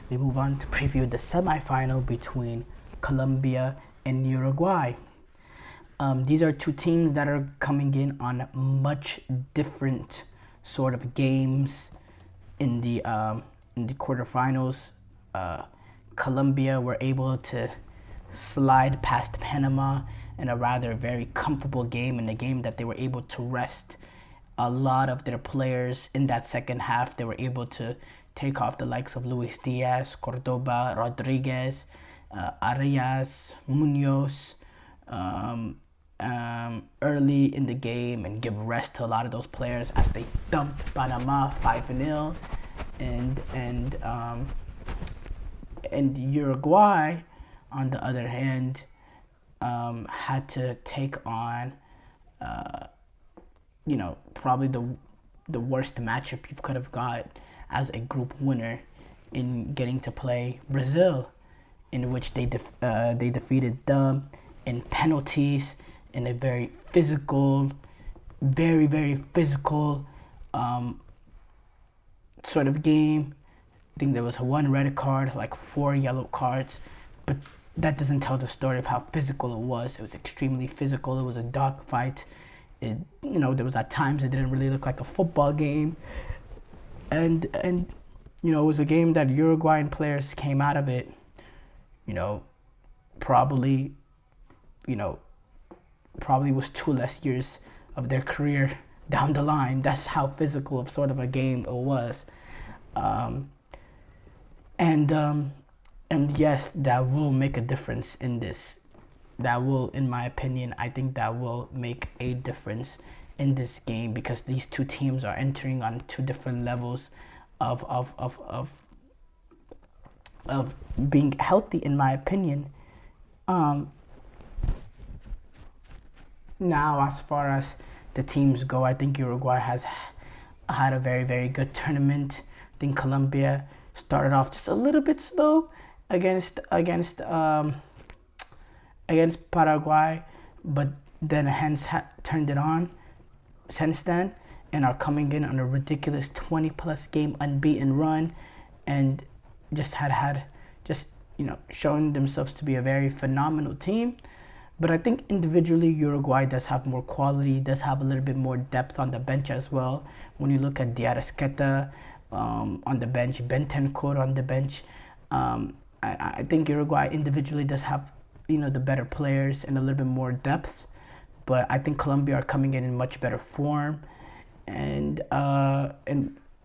we move on to preview the semifinal between Colombia and Uruguay. These are two teams that are coming in on much different sort of games in the quarterfinals. Colombia were able to slide past Panama in a rather very comfortable game, in a game that they were able to rest a lot of their players in that second half. They were able to take off the likes of Luis Diaz, Cordoba, Rodriguez, Arias, Munoz, early in the game, and give rest to a lot of those players as they dumped Panama 5-0, and Uruguay, on the other hand, had to take on, probably the worst matchup you could have got as a group winner in getting to play Brazil, in which they defeated them in penalties in a very physical, very, very physical sort of game. I think there was one red card, like 4 yellow cards, but that doesn't tell the story of how physical it was. It was extremely physical. It was a dog fight. There was at times it didn't really look like a football game, and it was a game that Uruguayan players came out of it, probably was 2 less years of their career down the line. That's how physical of sort of a game it was. And yes, that will make a difference in this. That will, in my opinion, I think that will make a difference in this game, because these two teams are entering on 2 different levels of being healthy, in my opinion. Now, as far as the teams go, I think Uruguay has had a very, very good tournament. I think Colombia started off just a little bit slow against Paraguay, but then hence turned it on since then, and are coming in on a ridiculous 20+ game unbeaten run, and just showing themselves to be a very phenomenal team. But I think individually Uruguay does have more quality, does have a little bit more depth on the bench as well. When you look at Diarasqueta on the bench, Bentancur on the bench, I think Uruguay individually does have the better players and a little bit more depth. But I think Colombia are coming in much better form, and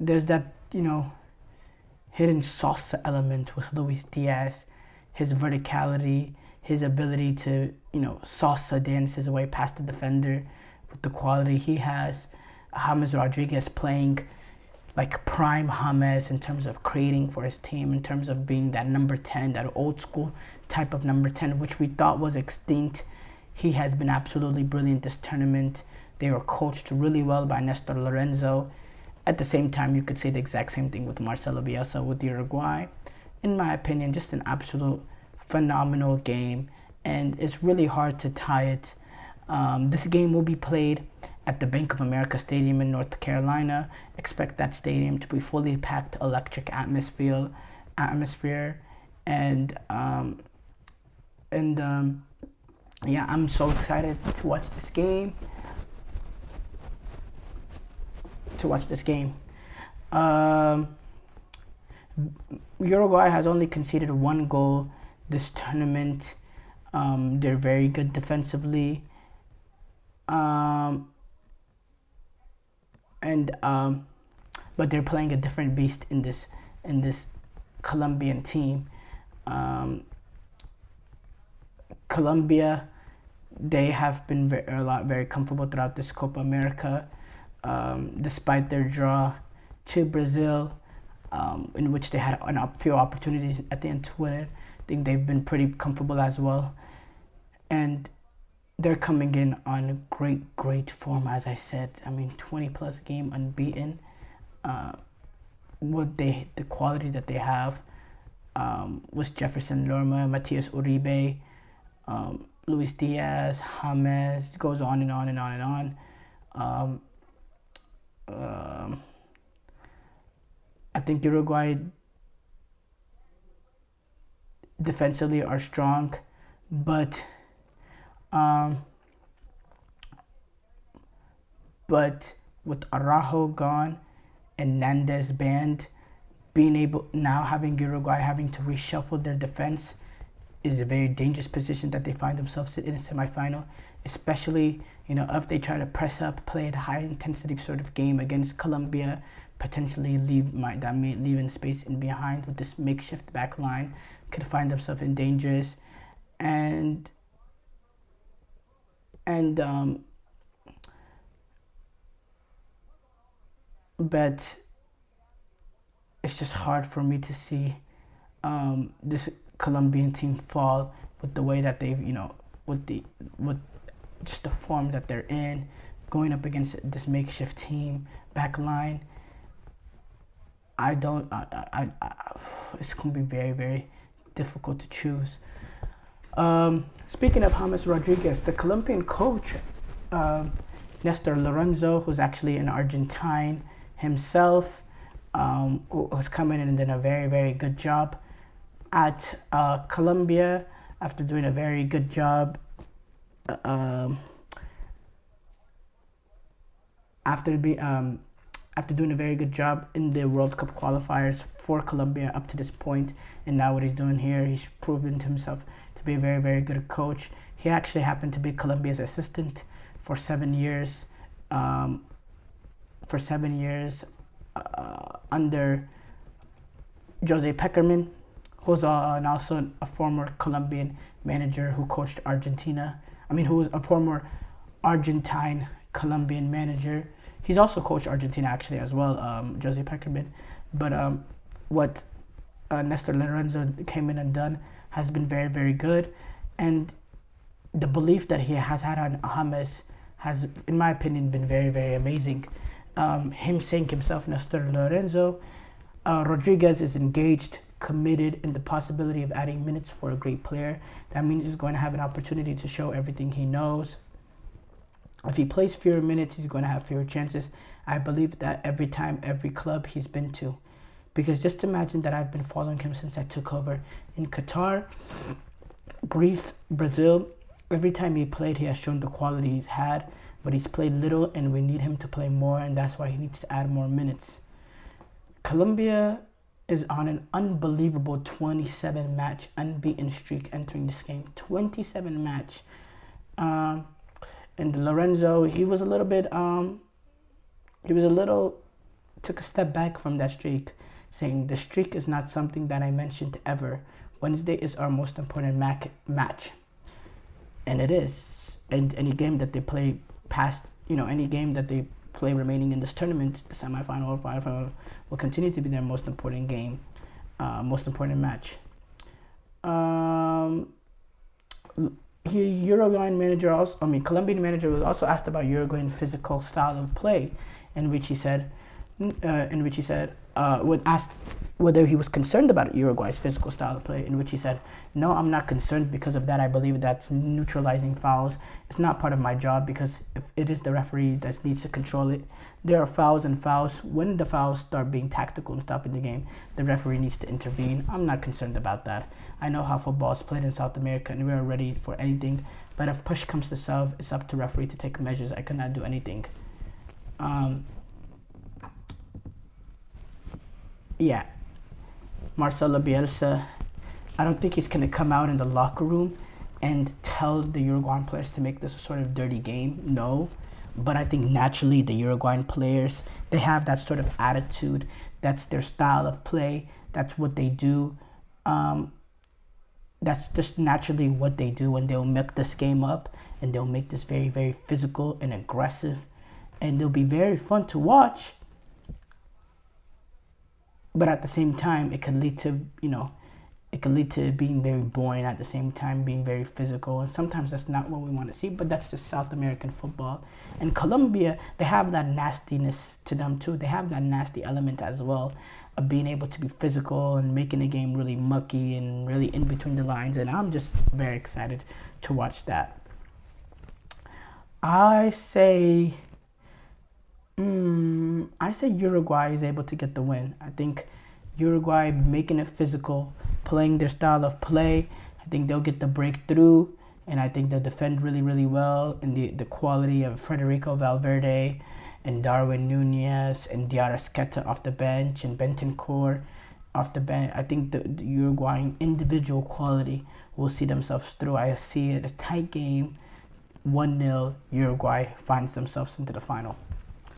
there's that hidden salsa element with Luis Diaz, his verticality, his ability to salsa dance his way past the defender with the quality he has. James Rodriguez playing like prime James in terms of creating for his team, in terms of being that number 10, that old school type of number 10, which we thought was extinct. He has been absolutely brilliant this tournament. They were coached really well by Nestor Lorenzo. At the same time, you could say the exact same thing with Marcelo Bielsa with Uruguay. In my opinion, just an absolute phenomenal game, and it's really hard to tie it. This game will be played at the Bank of America Stadium in North Carolina. Expect that stadium to be fully packed, electric atmosphere, and yeah, I'm so excited to watch this game. Uruguay has only conceded 1 goal this tournament. They're very good defensively, but they're playing a different beast in this Colombian team. Colombia, they have been very comfortable throughout this Copa America, despite their draw to Brazil, in which they had a few opportunities at the end to win it. I think they've been pretty comfortable as well, and they're coming in on great form. As I said, 20+ game unbeaten. The quality that they have was Jefferson Lerma, Matias Uribe, Luis Diaz, James, goes on and on and on and on. I think Uruguay defensively are strong, but um, but with Araujo gone and Nandez banned, being able now having Uruguay having to reshuffle their defense is a very dangerous position that they find themselves in a semifinal, especially if they try to press up, play at a high intensity sort of game against Colombia, potentially that may leave in space in behind with this makeshift back line, could find themselves in dangers, and but it's just hard for me to see this Colombian team fall with the way that they've with just the form that they're in, going up against this makeshift team back line. It's gonna be very, very difficult to choose. Speaking of James Rodriguez, the Colombian coach, Nestor Lorenzo, who's actually an Argentine himself, who has come in and done a very, very good job at Colombia after doing a very good job after doing a very good job in the World Cup qualifiers for Colombia up to this point, and now what he's doing here, he's proven to himself to be a very, very good coach. He actually happened to be Colombia's assistant for 7 years. Under Jose Peckerman, who's also a former Colombian manager who coached Argentina. Who was a former Argentine Colombian manager. He's also coached Argentina actually as well, Jose Peckerman. But what Nestor Lorenzo came in and done has been very, very good. And the belief that he has had on James has, in my opinion, been very, very amazing. Him saying himself, Nestor Lorenzo, Rodriguez is engaged, committed in the possibility of adding minutes for a great player. That means he's going to have an opportunity to show everything he knows. If he plays fewer minutes, he's going to have fewer chances. I believe that every club he's been to. Because just imagine that I've been following him since I took over in Qatar, Greece, Brazil. Every time he played, he has shown the quality he's had, but he's played little and we need him to play more, and that's why he needs to add more minutes. Colombia is on an unbelievable 27-match unbeaten streak entering this game. 27-match. And Lorenzo, he took a step back from that streak, saying the streak is not something that I mentioned ever. Wednesday is our most important match. And it is. And any game that they play any game that they play remaining in this tournament, the semifinal or final, will continue to be their most important game, most important match. Colombian manager was also asked about Uruguayan physical style of play, in which he said, when asked whether he was concerned about Uruguay's physical style of play, in which he said, "No, I'm not concerned because of that. I believe that's neutralizing fouls. It's not part of my job because if it is the referee that needs to control it, there are fouls and fouls. When the fouls start being tactical and stopping the game, the referee needs to intervene. I'm not concerned about that. I know how football is played in South America and we are ready for anything. But if push comes to shove, it's up to referee to take measures. I cannot do anything." Yeah. Marcelo Bielsa, I don't think he's going to come out in the locker room and tell the Uruguayan players to make this a sort of dirty game. No. But I think naturally the Uruguayan players, they have that sort of attitude. That's their style of play. That's what they do. That's just naturally what they do, and they'll make this game up and they'll make this very, very physical and aggressive. And they'll be very fun to watch. But at the same time, it can lead to being very boring at the same time, being very physical. And sometimes that's not what we want to see, but that's just South American football. And Colombia, they have that nastiness to them too. They have that nasty element as well of being able to be physical and making the game really mucky and really in between the lines. And I'm just very excited to watch that. I say Uruguay is able to get the win. I think Uruguay making it physical, playing their style of play. I think they'll get the breakthrough, and I think they'll defend really, really well. And the quality of Federico Valverde and Darwin Nunez and Diarra off the bench and Bentancur off the bench. I think the Uruguayan individual quality will see themselves through. I see it a tight game, 1-0. Uruguay finds themselves into the final.